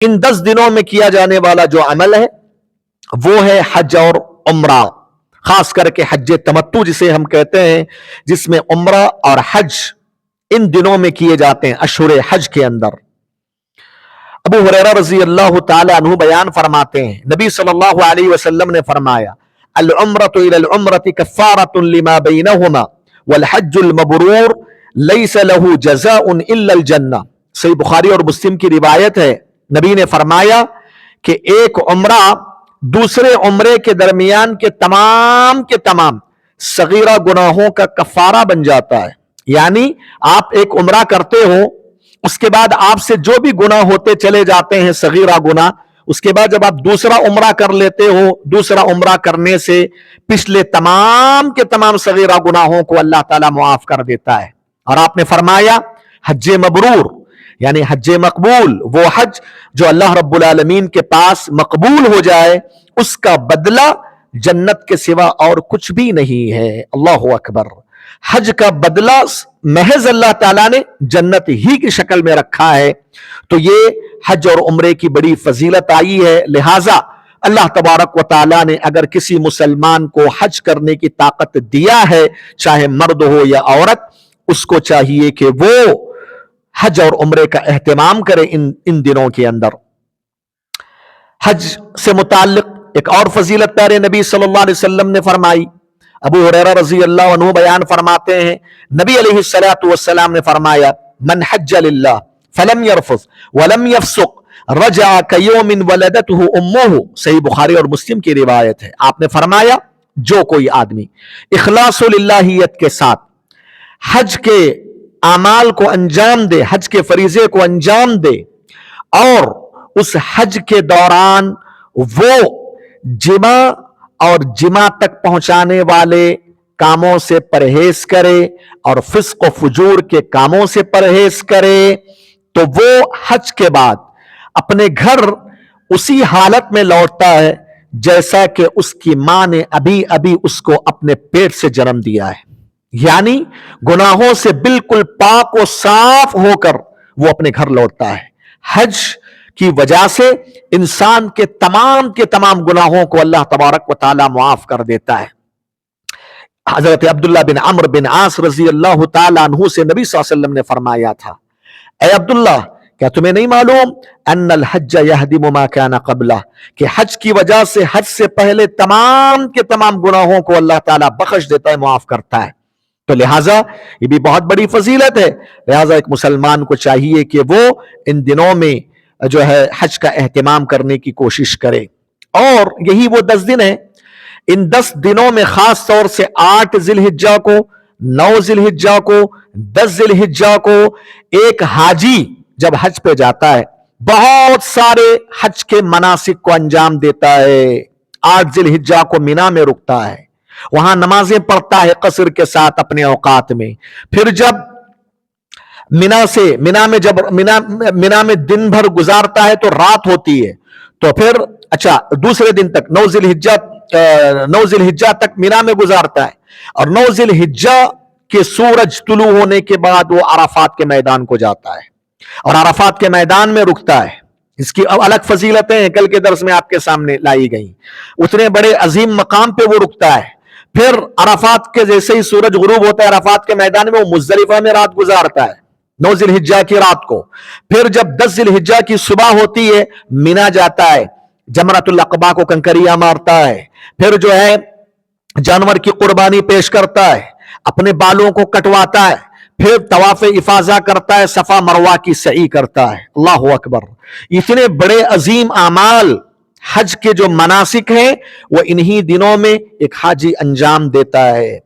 ان 10 دنوں میں کیا جانے والا جو عمل ہے وہ ہے حج اور عمرہ، خاص کر کے حج تمتع جسے ہم کہتے ہیں، جس میں عمرہ اور حج ان دنوں میں کیے جاتے ہیں، اشہر حج کے اندر۔ ابو ہریرہ رضی اللہ تعالی عنہ بیان فرماتے ہیں، نبی صلی اللہ علیہ وسلم نے فرمایا، العمرۃ الی العمرۃ کفارۃ لما بینہما والحج المبرور لیس له جزاء الا الجنہ۔ صحیح بخاری اور مسلم کی روایت ہے، نبی نے فرمایا کہ ایک عمرہ دوسرے عمرے کے درمیان کے تمام صغیرہ گناہوں کا کفارہ بن جاتا ہے۔ یعنی آپ ایک عمرہ کرتے ہو، اس کے بعد آپ سے جو بھی گناہ ہوتے چلے جاتے ہیں صغیرہ گناہ، اس کے بعد جب آپ دوسرا عمرہ کر لیتے ہو، دوسرا عمرہ کرنے سے پچھلے تمام کے تمام صغیرہ گناہوں کو اللہ تعالیٰ معاف کر دیتا ہے۔ اور آپ نے فرمایا حج مبرور یعنی حج مقبول، وہ حج جو اللہ رب العالمین کے پاس مقبول ہو جائے، اس کا بدلہ جنت کے سوا اور کچھ بھی نہیں ہے۔ اللہ اکبر۔ حج کا بدلہ محض اللہ تعالیٰ نے جنت ہی کی شکل میں رکھا ہے، تو یہ حج اور عمرے کی بڑی فضیلت آئی ہے۔ لہٰذا اللہ تبارک و تعالیٰ نے اگر کسی مسلمان کو حج کرنے کی طاقت دیا ہے، چاہے مرد ہو یا عورت، اس کو چاہیے کہ وہ حج اور عمرے کا اہتمام کرے ان دنوں کے اندر۔ حج سے متعلق ایک اور فضیلت پیارے نبی صلی اللہ علیہ وسلم نے فرمائی۔ ابو ہریرہ رضی اللہ عنہ بیان فرماتے ہیں، نبی علیہ الصلوۃ والسلام نے فرمایا، من حج للہ فلم يرفث ولم يفسق رجع كيوم ولدته امه۔ صحیح بخاری اور مسلم کی روایت ہے، آپ نے فرمایا جو کوئی آدمی اخلاص للہیت کے ساتھ حج کے اعمال کو انجام دے، حج کے فریضے کو انجام دے، اور اس حج کے دوران وہ جمع اور جمع تک پہنچانے والے کاموں سے پرہیز کرے اور فسق و فجور کے کاموں سے پرہیز کرے، تو وہ حج کے بعد اپنے گھر اسی حالت میں لوٹتا ہے جیسا کہ اس کی ماں نے ابھی اس کو اپنے پیٹ سے جنم دیا ہے۔ یعنی گناہوں سے بالکل پاک و صاف ہو کر وہ اپنے گھر لوٹتا ہے۔ حج کی وجہ سے انسان کے تمام گناہوں کو اللہ تبارک و تعالیٰ معاف کر دیتا ہے۔ حضرت عبداللہ بن عمرو بن عاص رضی اللہ تعالیٰ عنہ سے نبی صلی اللہ علیہ وسلم نے فرمایا تھا، اے عبداللہ، کیا تمہیں نہیں معلوم ان الحج یہدم ما کان قبلہ، کہ حج کی وجہ سے حج سے پہلے تمام کے تمام گناہوں کو اللہ تعالیٰ بخش دیتا ہے، معاف کرتا ہے۔ تو لہٰذا یہ بھی بہت بڑی فضیلت ہے۔ لہٰذا ایک مسلمان کو چاہیے کہ وہ ان دنوں میں جو ہے حج کا اہتمام کرنے کی کوشش کرے، اور یہی وہ 10 دن ہیں۔ ان 10 دنوں میں خاص طور سے 8 ذی الحجہ کو، 9 ذی الحجہ کو، 10 ذی الحجہ کو ایک حاجی جب حج پہ جاتا ہے بہت سارے حج کے مناسک کو انجام دیتا ہے۔ 8 ذی الحجہ کو مینا میں رکتا ہے، وہاں نمازیں پڑھتا ہے قصر کے ساتھ اپنے اوقات میں۔ پھر جب مینا میں دن بھر گزارتا ہے تو رات ہوتی ہے، تو پھر دوسرے دن تک 9 ذی الحجہ تک مینا میں گزارتا ہے، اور 9 ذی الحجہ کے سورج طلوع ہونے کے بعد وہ عرفات کے میدان کو جاتا ہے اور عرفات کے میدان میں رکتا ہے۔ اس کی الگ فضیلتیں ہیں، کل کے درس میں آپ کے سامنے لائی گئیں۔ اتنے بڑے عظیم مقام پہ وہ رکتا ہے، پھر عرفات کے جیسے ہی سورج غروب ہوتا ہے عرفات کے میدان میں، وہ مزدلفہ میں رات گزارتا ہے 9 ذی الحجہ کی رات کو۔ پھر جب 10 ذی الحجہ کی صبح ہوتی ہے مینا جاتا ہے، جمرۃ العقبہ کو کنکریاں مارتا ہے، پھر جو ہے جانور کی قربانی پیش کرتا ہے، اپنے بالوں کو کٹواتا ہے، پھر طواف افاضہ کرتا ہے، صفا مروہ کی سعی کرتا ہے۔ اللہ اکبر۔ اتنے بڑے عظیم اعمال حج کے جو مناسک ہیں وہ انہی دنوں میں ایک حاجی انجام دیتا ہے۔